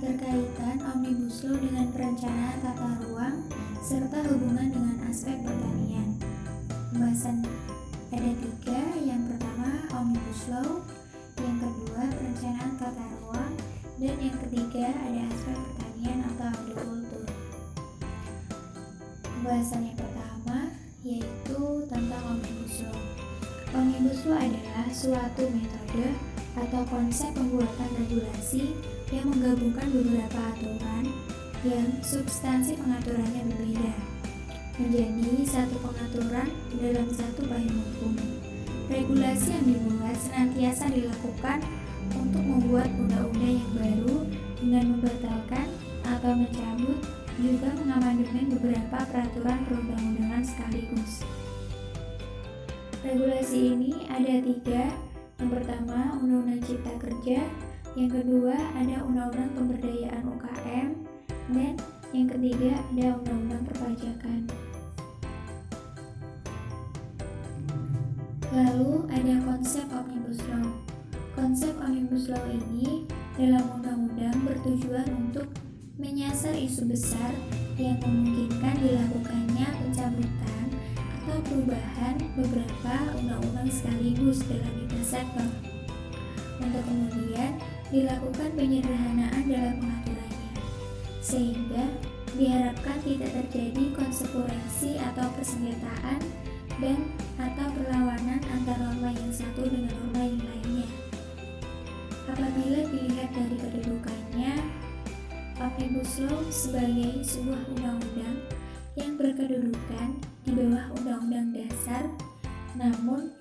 keterkaitan Omnibus Law dengan perencanaan tata ruang serta hubungan dengan aspek pertanian. Pembahasan ada 3, yang pertama Omnibus Law, yang kedua perencanaan tata ruang, dan yang ketiga ada aspek pertanian atau agrikultur. Pembahasan yang pertama yaitu tentang Omnibus Law. Omnibus Law adalah suatu metode atau konsep pembuatan regulasi yang menggabungkan beberapa aturan yang substansi pengaturannya berbeda menjadi satu pengaturan dalam satu payung hukum. Regulasi yang dibuat senantiasa dilakukan untuk membuat undang-undang yang baru dengan membatalkan atau mencabut juga mengamandemen beberapa peraturan perundang-undangan sekaligus. Regulasi ini ada 3. Yang pertama Undang-Undang Cipta Kerja, yang kedua ada Undang-Undang Pemberdayaan UKM, dan yang ketiga ada Undang-Undang Perpajakan. Lalu ada konsep Omnibus Law. Konsep Omnibus Law ini dalam undang-undang bertujuan untuk menyasar isu besar yang memungkinkan dilakukannya pencabutan atau perubahan beberapa undang-undang sekaligus dalam lintas sektor, untuk kemudian dilakukan penyederhanaan dalam pengaturannya, sehingga diharapkan tidak terjadi konsekuensi atau persengketaan dan atau perlawanan antara norma yang satu dengan norma yang lainnya. Apabila dilihat dari kedudukannya, Omnibus Law sebagai sebuah undang-undang yang berkedudukan di bawah Undang-Undang Dasar, namun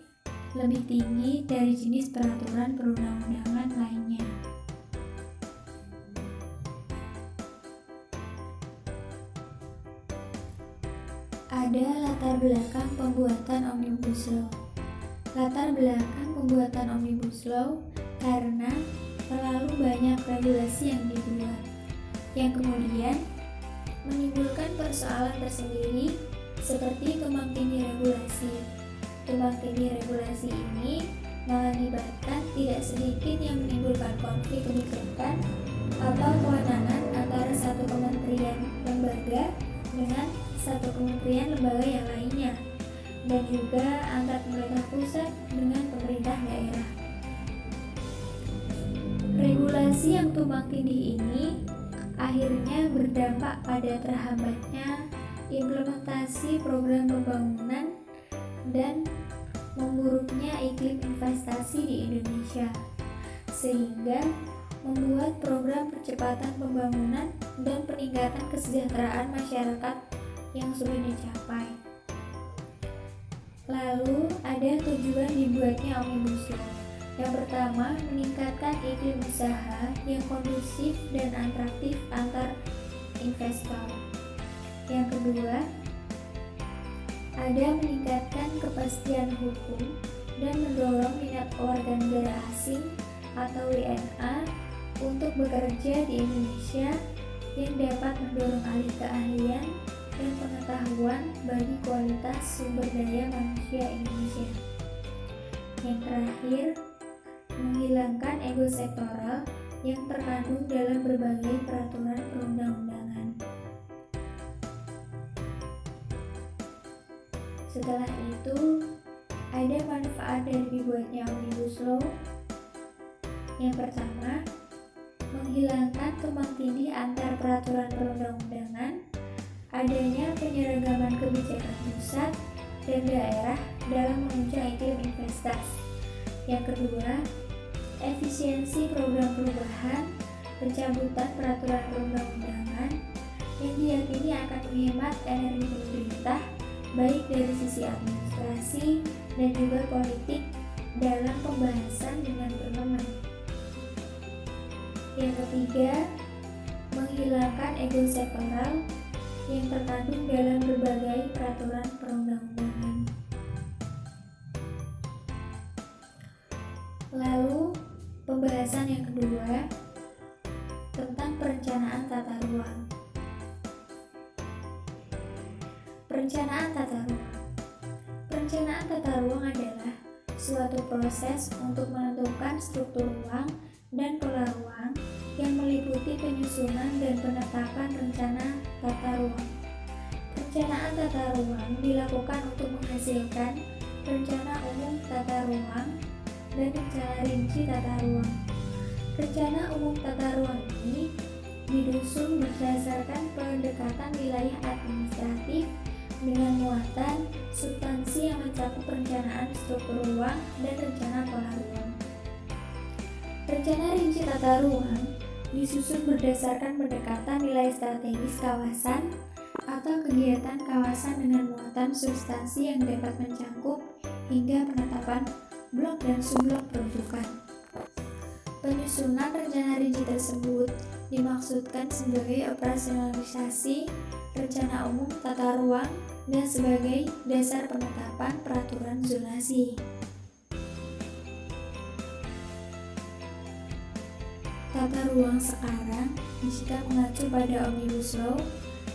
lebih tinggi dari jenis peraturan perundang-undangan lainnya. Ada latar belakang pembuatan Omnibus Law. Latar belakang pembuatan Omnibus Law karena terlalu banyak regulasi yang dibuat, yang kemudian menimbulkan persoalan tersendiri seperti tumpang tindih regulasi. Tumpang tindih regulasi ini mengakibatkan tidak sedikit yang menimbulkan konflik kebijakan atau kewenangan antara satu kementerian lembaga dengan satu kementerian lembaga yang lainnya, dan juga antar pemerintah pusat dengan pemerintah daerah. Regulasi yang tumpang tindih ini akhirnya berdampak pada terhambatnya implementasi program pembangunan dan memburuknya iklim investasi di Indonesia, sehingga membuat program percepatan pembangunan dan peningkatan kesejahteraan masyarakat yang sudah dicapai. Lalu ada tujuan dibuatnya Omnibus Law. Yang pertama, meningkatkan iklim usaha yang kondusif dan atraktif antar investor. Yang kedua, ada meningkatkan kepastian hukum dan mendorong minat warga negara asing atau WNA untuk bekerja di Indonesia yang dapat mendorong alih keahlian dan pengetahuan bagi kualitas sumber daya manusia Indonesia. Yang terakhir, menghilangkan ego sektoral yang terkandung dalam berbagai peraturan perundang-undangan. Setelah itu, ada manfaat dari dibuatnya Omnibus Law. Yang pertama, menghilangkan tumpang tindih antar peraturan perundang-undangan, adanya penyeragaman kebijakan pusat dan daerah dalam menunjang iklim investasi. Yang kedua, efisiensi program perubahan, pencabutan peraturan perundang-undangan yang diyakini akan menghemat energi pemerintah baik dari sisi administrasi dan juga politik dalam pembahasan dengan parlemen. Yang ketiga, menghilangkan ego sektoral yang terkandung dalam berbagai peraturan perundang-undangan. Lalu, pembahasan yang kedua tentang perencanaan tata ruang. Perencanaan tata ruang. Perencanaan tata ruang adalah suatu proses untuk menentukan struktur ruang dan pola ruang yang meliputi penyusunan dan penetapan rencana tata ruang. Perencanaan tata ruang dilakukan untuk menghasilkan rencana umum tata ruang dan rencana rinci tata ruang. Rencana umum tata ruang ini disusun berdasarkan pendekatan wilayah administratif dengan muatan substansi yang mencakup perencanaan struktur ruang dan rencana pola ruang. Rencana rinci tata ruang disusun berdasarkan pendekatan wilayah strategis kawasan atau kegiatan kawasan dengan muatan substansi yang dapat mencakup hingga penetapan blok dan subblok peruntukan. Penyusunan rencana rinci tersebut dimaksudkan sebagai operasionalisasi rencana umum tata ruang dan sebagai dasar penetapan peraturan zonasi. Tata ruang sekarang jika mengacu pada Omnibus Law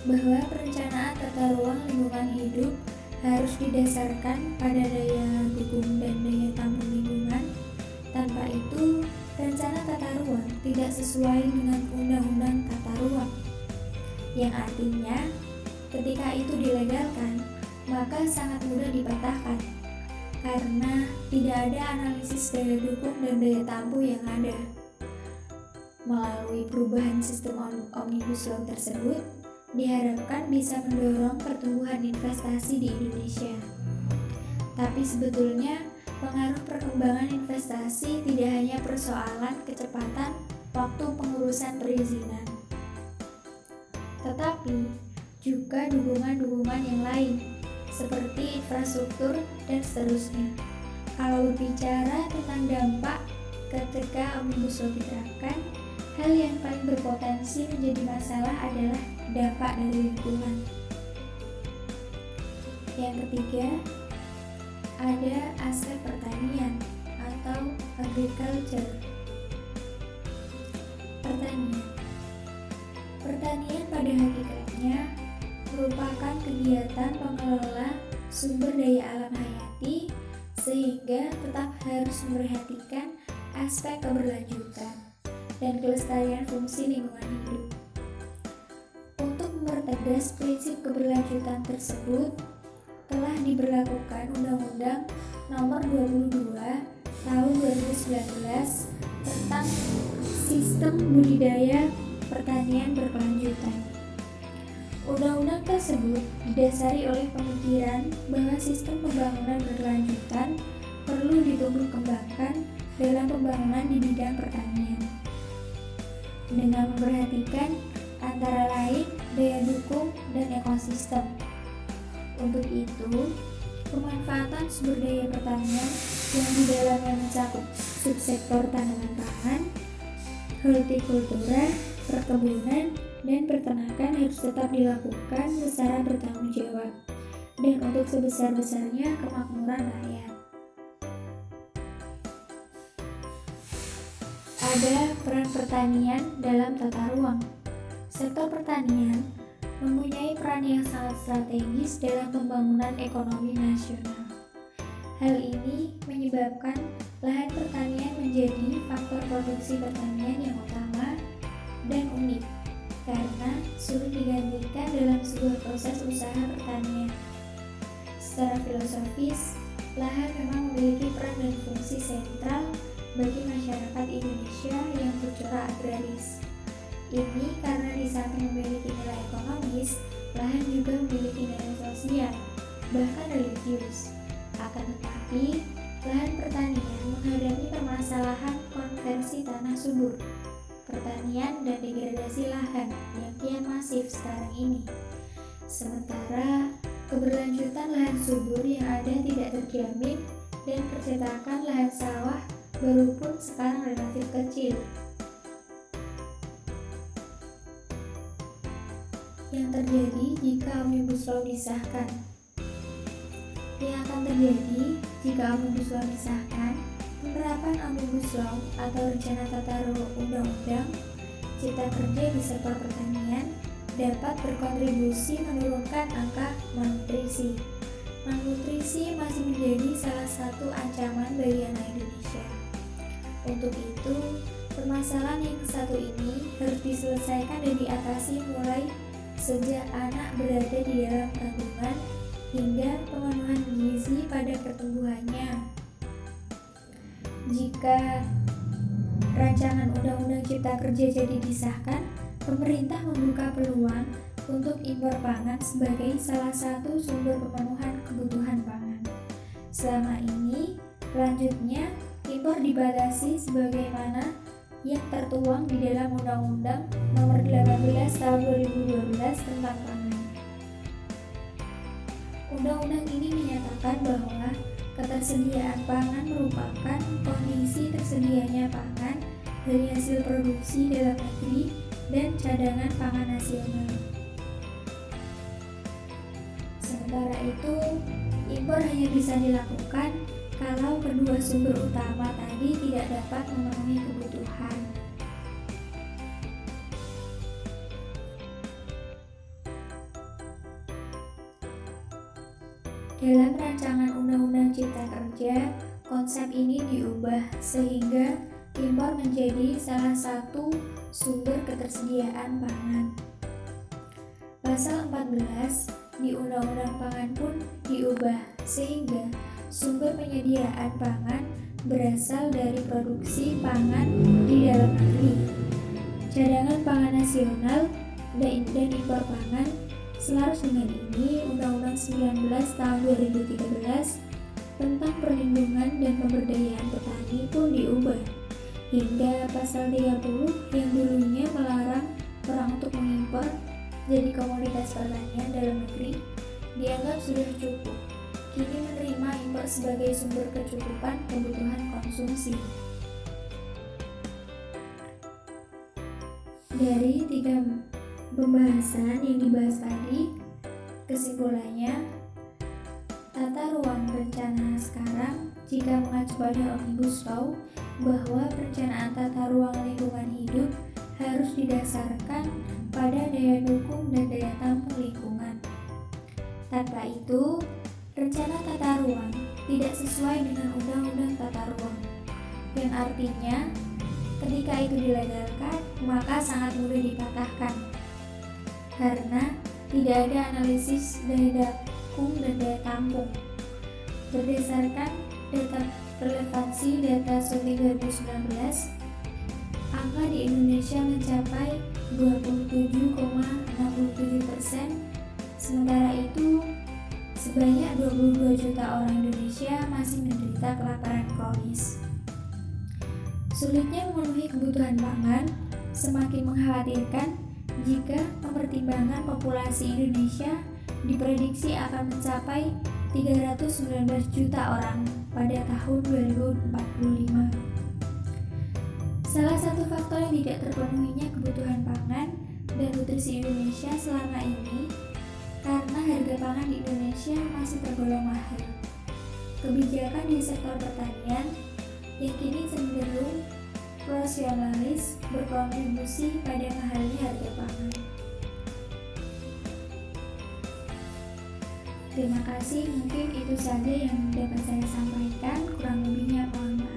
bahwa perencanaan tata ruang lingkungan hidup harus didasarkan pada daya dukung dan daya tampung lingkungan. Tanpa itu, rencana tata ruang tidak sesuai dengan Undang-Undang Tata Ruang, yang artinya ketika itu dilegalkan, maka sangat mudah dipatahkan karena tidak ada analisis daya dukung dan daya tampung yang ada. Melalui perubahan sistem Omnibus Law tersebut, diharapkan bisa mendorong pertumbuhan investasi di Indonesia. Tapi sebetulnya pengaruh perkembangan investasi tidak hanya persoalan kecepatan waktu pengurusan perizinan, tetapi juga dukungan-dukungan yang lain seperti infrastruktur dan seterusnya. Kalau berbicara tentang dampak ketika Omnibus Law diterapkan, hal yang paling berpotensi menjadi masalah adalah dampak dari lingkungan. Yang ketiga, ada aspek pertanian atau agriculture. Pertanian pada hakikatnya merupakan kegiatan pengelola sumber daya alam hayati sehingga tetap harus memperhatikan aspek keberlanjutan dan kelestarian fungsi lingkungan hidup. Untuk mempertegas prinsip keberlanjutan tersebut, telah diberlakukan Undang-Undang Nomor 22 Tahun 2019 tentang Sistem Budidaya Pertanian Berkelanjutan. Undang-undang tersebut didasari oleh pemikiran bahwa sistem pembangunan berkelanjutan perlu ditumbuh kembangkan dalam pembangunan di bidang pertanian, dengan memperhatikan antara lain daya dukung dan ekosistem. Untuk itu, pemanfaatan sumber daya pertanian yang di dalamnya mencakup subsektor tanaman pangan, hortikultura, perkebunan, dan peternakan harus tetap dilakukan secara bertanggung jawab dan untuk sebesar-besarnya kemakmuran rakyat. Ada peran pertanian dalam tata ruang. Sektor pertanian mempunyai peran yang sangat strategis dalam pembangunan ekonomi nasional. Hal ini menyebabkan lahan pertanian menjadi faktor produksi pertanian yang utama dan unik karena sulit digantikan dalam sebuah proses usaha pertanian. Secara filosofis, lahan memang memiliki peran dan fungsi sentral bagi masyarakat Indonesia yang bercorak agraris. Ini karena di samping memiliki nilai ekonomis, lahan juga memiliki nilai sosial, bahkan religius. Akan tetapi, lahan pertanian menghadapi permasalahan konversi tanah subur, pertanian dan degradasi lahan yang kian masif sekarang ini. Sementara, keberlanjutan lahan subur yang ada tidak terjamin dan percetakan lahan sawah baru pun sekarang relatif kecil. Yang terjadi jika Omnibus Law disahkan. Yang akan terjadi jika Omnibus Law disahkan, penerapan Omnibus Law atau rencana tata undang-undang Cipta Kerja di sektor pertanian dapat berkontribusi menurunkan angka malnutrisi. Malnutrisi masih menjadi salah satu ancaman bagi anak Indonesia. Untuk itu, Permasalahan yang satu ini harus diselesaikan dan diatasi mulai sejak anak berada di dalam kandungan hingga pemenuhan gizi pada pertumbuhannya. Jika rancangan Undang-Undang Cipta Kerja jadi disahkan, pemerintah membuka peluang untuk impor pangan sebagai salah satu sumber pemenuhan kebutuhan pangan. Selama ini, lanjutnya impor dibatasi sebagaimana yang tertuang di dalam Undang-Undang Nomor 18 Tahun 2012 tentang Pangan. Undang-undang ini menyatakan bahwa ketersediaan pangan merupakan kondisi tersedianya pangan dari hasil produksi dalam negeri dan cadangan pangan nasional. Sementara itu, impor hanya bisa dilakukan kalau kedua sumber utama tadi tidak dapat memenuhi kebutuhan. Dalam rancangan Undang-Undang Cipta Kerja, konsep ini diubah sehingga impor menjadi salah satu sumber ketersediaan pangan. Pasal 14 di Undang-Undang Pangan pun diubah sehingga sumber penyediaan pangan berasal dari produksi pangan di dalam negeri, cadangan pangan nasional, dan impor pangan. Selaras dengan ini, Undang-Undang 19 Tahun 2013 tentang perlindungan dan pemberdayaan petani pun diubah hingga pasal 30 yang dulunya melarang orang untuk mengimpor jadi komoditas pertanian dalam negeri dianggap sudah cukup. Kini menerima impor sebagai sumber kecukupan kebutuhan konsumsi. Dari 3 pembahasan yang dibahas tadi, kesimpulannya, tata ruang rencana sekarang jika mengacu pada Omnibus Law bahwa perencanaan tata ruang lingkungan hidup harus didasarkan pada daya dukung dan daya tampung lingkungan. Tanpa itu, rencana tata ruang tidak sesuai dengan Undang-Undang Tata Ruang, yang artinya ketika itu dilegalkan maka sangat mudah dipatahkan karena tidak ada analisis daya dukung dan daya tampung. Berdasarkan data relevansi data survei 2019, angka di Indonesia mencapai 27,67%, sementara itu sebanyak 22 juta orang Indonesia masih menderita kelaparan kronis. Sulitnya memenuhi kebutuhan pangan semakin mengkhawatirkan jika mempertimbangkan populasi Indonesia diprediksi akan mencapai 319 juta orang pada tahun 2045. Salah satu faktor yang tidak terpenuhinya kebutuhan pangan dan nutrisi Indonesia selama ini karena harga pangan di Indonesia masih tergolong mahal. Kebijakan di sektor pertanian yang kini cenderung proteksionis berkontribusi pada mahalnya harga pangan. Terima kasih, mungkin itu saja yang dapat saya sampaikan. Kurang lebihnya mohon maaf.